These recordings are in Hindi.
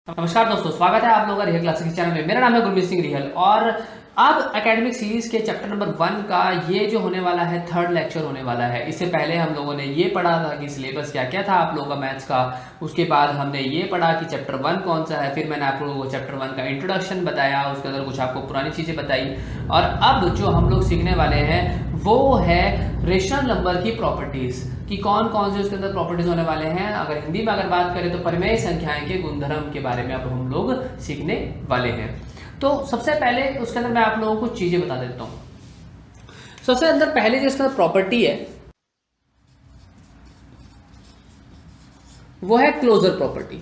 नमस्कार दोस्तों, स्वागत है आप लोगों का रियल क्लासिक चैनल में। मेरा नाम है गुरमीत सिंह रियल और अब एकेडमिक सीरीज के चैप्टर नंबर 1 का ये जो होने वाला है थर्ड लेक्चर होने वाला है। इससे पहले हम लोगों ने ये पढ़ा था कि सिलेबस क्या क्या था आप लोगों का मैथ्स का। उसके बाद हमने ये पढ़ा कि चैप्टर 1 कौन सा है। फिर मैंने आप लोगों को चैप्टर 1 का इंट्रोडक्शन बताया, उसके अंदर कुछ आपको पुरानी चीज़ें बताई। और अब जो हम लोग सीखने वाले हैं वो है रेशनल नंबर की प्रॉपर्टीज़ कि कौन कौन से उसके अंदर प्रॉपर्टीज होने वाले हैं। अगर हिंदी में अगर बात करें तो परिमेय संख्याएं के गुणधर्म के बारे में अब हम लोग सीखने वाले हैं। तो सबसे पहले उसके अंदर मैं आप लोगों को चीजें बता देता हूं। सबसे अंदर पहले जो इसका प्रॉपर्टी है वो है क्लोजर प्रॉपर्टी।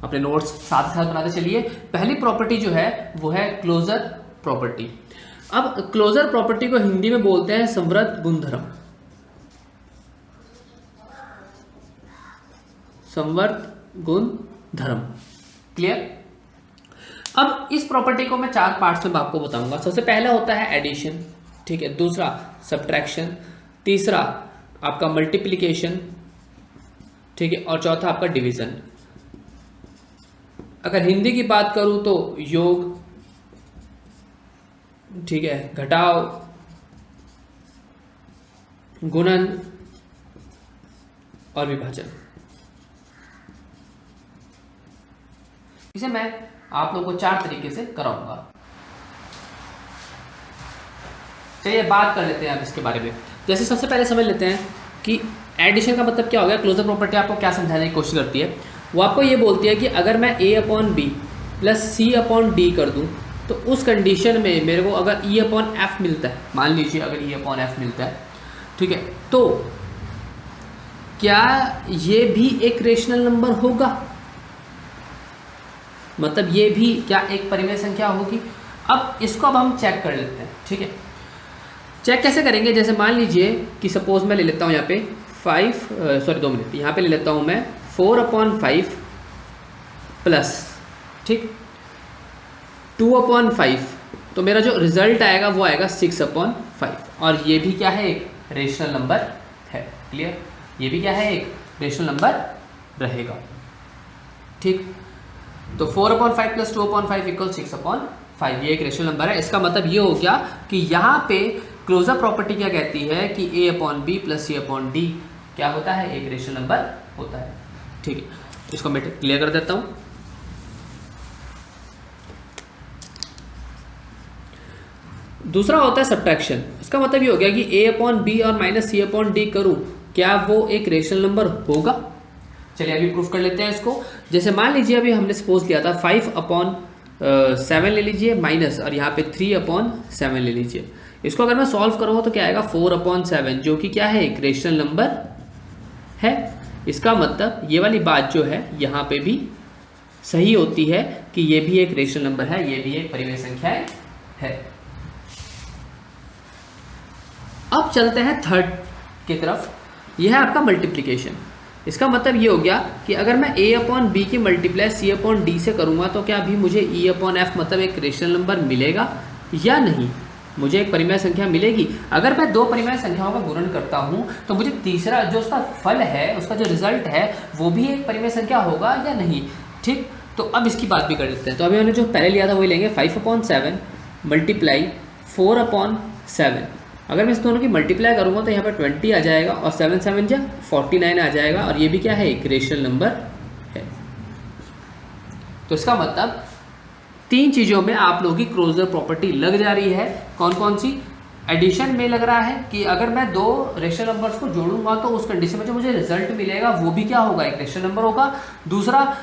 अपने नोट्स साथ साथ बनाते चलिए। पहली प्रॉपर्टी जो है वो है क्लोजर प्रॉपर्टी। अब क्लोजर प्रॉपर्टी को हिंदी में बोलते हैं संवृत गुणधर्म। संवर्त गुण धर्म। क्लियर। अब इस प्रॉपर्टी को मैं 4 पार्ट्स में आपको बताऊंगा। सबसे पहला होता है एडिशन, ठीक है। दूसरा सब्ट्रैक्शन, तीसरा आपका मल्टीप्लिकेशन, ठीक है। और चौथा आपका डिवीजन। अगर हिंदी की बात करूं तो योग, ठीक है, घटाव, गुणन और विभाजन। इसे मैं आप लोगों को 4 तरीके से कराऊंगा। चलिए बात कर लेते हैं अब इसके बारे में। जैसे सबसे पहले समझ लेते हैं कि एडिशन का मतलब क्या हो गया। क्लोजर प्रॉपर्टी आपको क्या समझाने की कोशिश करती है, वो आपको ये बोलती है कि अगर मैं a/b प्लस c/d कर दूं तो उस कंडीशन में मेरे को अगर e/f मिलता है, मान लीजिए अगर e/f मिलता है, ठीक है, तो क्या ये भी एक रेशनल नंबर होगा, मतलब ये भी क्या एक परिमेय संख्या होगी। अब इसको अब हम चेक कर लेते हैं, ठीक है। चेक कैसे करेंगे, जैसे मान लीजिए कि सपोज मैं ले लेता हूँ यहाँ पे 2 मिनट, यहाँ पे ले लेता हूँ मैं 4/5 प्लस, ठीक, 2/5, तो मेरा जो रिजल्ट आएगा वो आएगा 6/5। और ये भी क्या है, एक रेशनल नंबर है। क्लियर। ये भी क्या है, एक रेशनल नंबर रहेगा, ठीक। तो 4/5 प्लस 2/5 इक्वल 6/5, ये एक रेशनल नंबर है। इसका मतलब ये हो गया कि यहाँ पे क्लोजर प्रॉपर्टी क्या कहती है कि a/b प्लस c/d क्या होता है, एक रेशनल नंबर होता है, ठीक है। इसको मैं क्लियर कर देता हूँ। दूसरा होता है सब्ट्रैक्शन। इसका मतलब ये हो गया कि a/b और माइनस c/d करूँ, क्या वो एक रेशनल नंबर होगा। चलिए अभी प्रूफ कर लेते हैं इसको। जैसे मान लीजिए अभी हमने सपोज किया था 5/7 ले लीजिए माइनस, और यहाँ पे 3/7 ले लीजिए। इसको अगर मैं सॉल्व करूँगा तो क्या आएगा 4/7, जो कि क्या है, एक रेशनल नंबर है। इसका मतलब ये वाली बात जो है यहाँ पे भी सही होती है कि ये भी एक रेशनल नंबर है, ये भी एक परिमेय संख्या है। अब चलते हैं थर्ड की तरफ। यह है आपका मल्टीप्लिकेशन। इसका मतलब ये हो गया कि अगर मैं a/b की मल्टीप्लाई c/d से करूँगा तो क्या अभी मुझे e/f मतलब एक रेशनल नंबर मिलेगा या नहीं, मुझे एक परिमेय संख्या मिलेगी। अगर मैं 2 परिमेय संख्याओं का गुणन करता हूँ तो मुझे तीसरा जो उसका फल है, उसका जो रिजल्ट है, वो भी एक परिमेय संख्या होगा या नहीं, ठीक। तो अब इसकी बात भी कर लेते हैं। तो अभी हमने जो पहले लिया था वही लेंगे, 5/7 मल्टीप्लाई 4/7। अगर मैं इस दोनों की मल्टीप्लाई करूँगा तो यहाँ पर 20 आ जाएगा और 7/7 जा 49 आ जाएगा, और ये भी क्या है, एक रेशनल नंबर है। तो इसका मतलब 3 चीज़ों में आप लोगों की क्लोजर प्रॉपर्टी लग जा रही है। कौन कौन सी। एडिशन में लग रहा है कि अगर मैं 2 रेशनल नंबर्स को जोड़ूंगा तो उस कंडीशन में जो मुझे रिजल्ट मिलेगा वो भी क्या होगा, एक रेशनल नंबर होगा। दूसरा,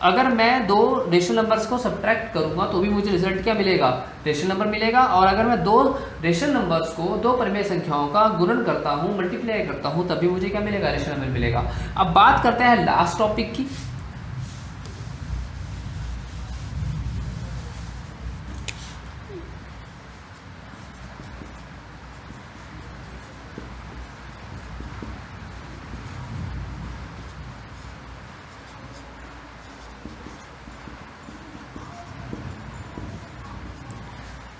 अगर मैं 2 रेशनल नंबर्स को सब्ट्रैक्ट करूंगा तो भी मुझे रिजल्ट क्या मिलेगा, रेशनल नंबर मिलेगा। और अगर मैं 2 रेशनल नंबर्स को 2 परिमेय संख्याओं का गुणन करता हूं, मल्टीप्लाई करता हूं, तभी मुझे क्या मिलेगा, रेशनल नंबर मिलेगा। अब बात करते हैं लास्ट टॉपिक की।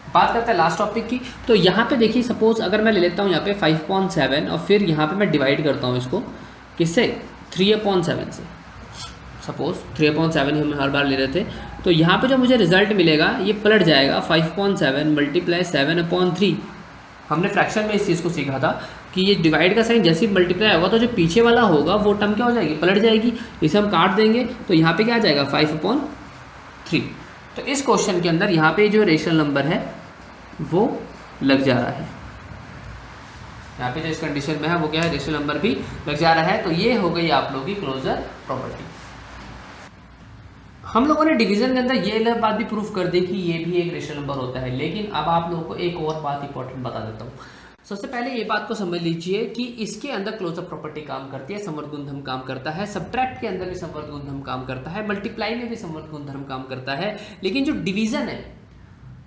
बात करते हैं लास्ट टॉपिक की। तो यहाँ पे देखिए, सपोज अगर मैं ले लेता हूँ यहाँ पे 5/7 और फिर यहाँ पे मैं डिवाइड करता हूँ इसको किससे, 3/7 से। सपोज 3/7 ही हम हर बार ले रहे थे, तो यहाँ पे जो मुझे रिजल्ट मिलेगा ये पलट जाएगा 5/7 मल्टीप्लाई 7/3। हमने फ्रैक्शन में इस चीज़ को सीखा था कि ये डिवाइड का साइन जैसे ही मल्टीप्लाई होगा तो जो पीछे वाला होगा वो टर्म क्या हो जाएगी, पलट जाएगी। इसे हम काट देंगे तो यहाँ पे क्या आ जाएगा 5/3। तो इस क्वेश्चन के अंदर यहाँ पे जो रेशनल नंबर है वो लग जा रहा है, यहाँ पे जो इस कंडीशन में है वो क्या है, रेशनल नंबर भी लग जा रहा है। तो ये हो गई आप लोगों की क्लोजर प्रॉपर्टी। हम लोगों ने डिवीजन के अंदर ये बात भी प्रूफ कर दी कि ये भी एक रेशनल नंबर होता है, लेकिन अब आप लोगों को एक और बात इंपॉर्टेंट बता देता हूँ। सबसे पहले ये बात को समझ लीजिए कि इसके अंदर क्लोजर प्रॉपर्टी काम करती है, संवर्त गुणधर्म काम करता है, सब्ट्रैक्ट के अंदर भी संवर्त गुणधर्म काम करता है, मल्टीप्लाई में भी संवर्त गुणधर्म काम करता है, लेकिन जो डिवीजन है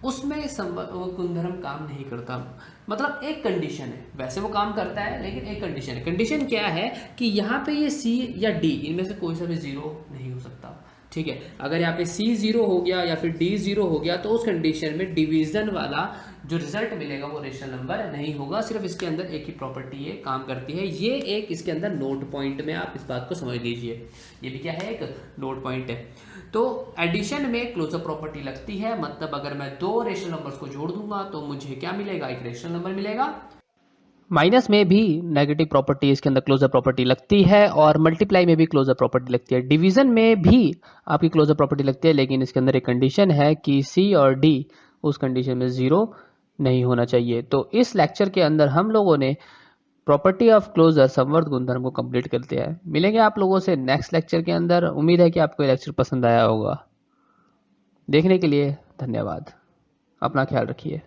उसमें संवर्त गुणधर्म काम नहीं करता। मतलब एक कंडीशन है, वैसे वो काम करता है लेकिन एक कंडीशन है। कंडीशन क्या है कि यहाँ पे ये सी या डी इनमें से कोई सा भी जीरो नहीं हो सकता, ठीक है। अगर यहाँ पे सी जीरो हो गया या फिर डी जीरो हो गया तो उस कंडीशन में डिवीजन वाला जो रिजल्ट मिलेगा वो रेशनल नंबर नहीं होगा। सिर्फ इसके अंदर एक ही प्रॉपर्टी ये काम करती है, ये एक इसके अंदर नोट पॉइंट में आप इस बात को समझ लीजिए, ये भी क्या है, एक नोट पॉइंट है। तो एडिशन में क्लोजर प्रॉपर्टी लगती है, मतलब अगर मैं दो रेशनल नंबर्स को जोड़ दूंगा तो मुझे क्या मिलेगा, एक रेशनल नंबर मिलेगा। माइनस में भी नेगेटिव प्रॉपर्टी इसके अंदर क्लोजर प्रॉपर्टी लगती है, और मल्टीप्लाई में भी क्लोजर प्रॉपर्टी लगती है, डिवीजन में भी आपकी क्लोजर प्रॉपर्टी लगती है, लेकिन इसके अंदर एक कंडीशन है कि सी और डी उस कंडीशन में जीरो नहीं होना चाहिए। तो इस लेक्चर के अंदर हम लोगों ने प्रॉपर्टी ऑफ क्लोजर संवर्त गुणधर्म को कंप्लीट करते हैं। मिलेंगे आप लोगों से नेक्स्ट लेक्चर के अंदर। उम्मीद है कि आपको ये लेक्चर पसंद आया होगा। देखने के लिए धन्यवाद। अपना ख्याल रखिए।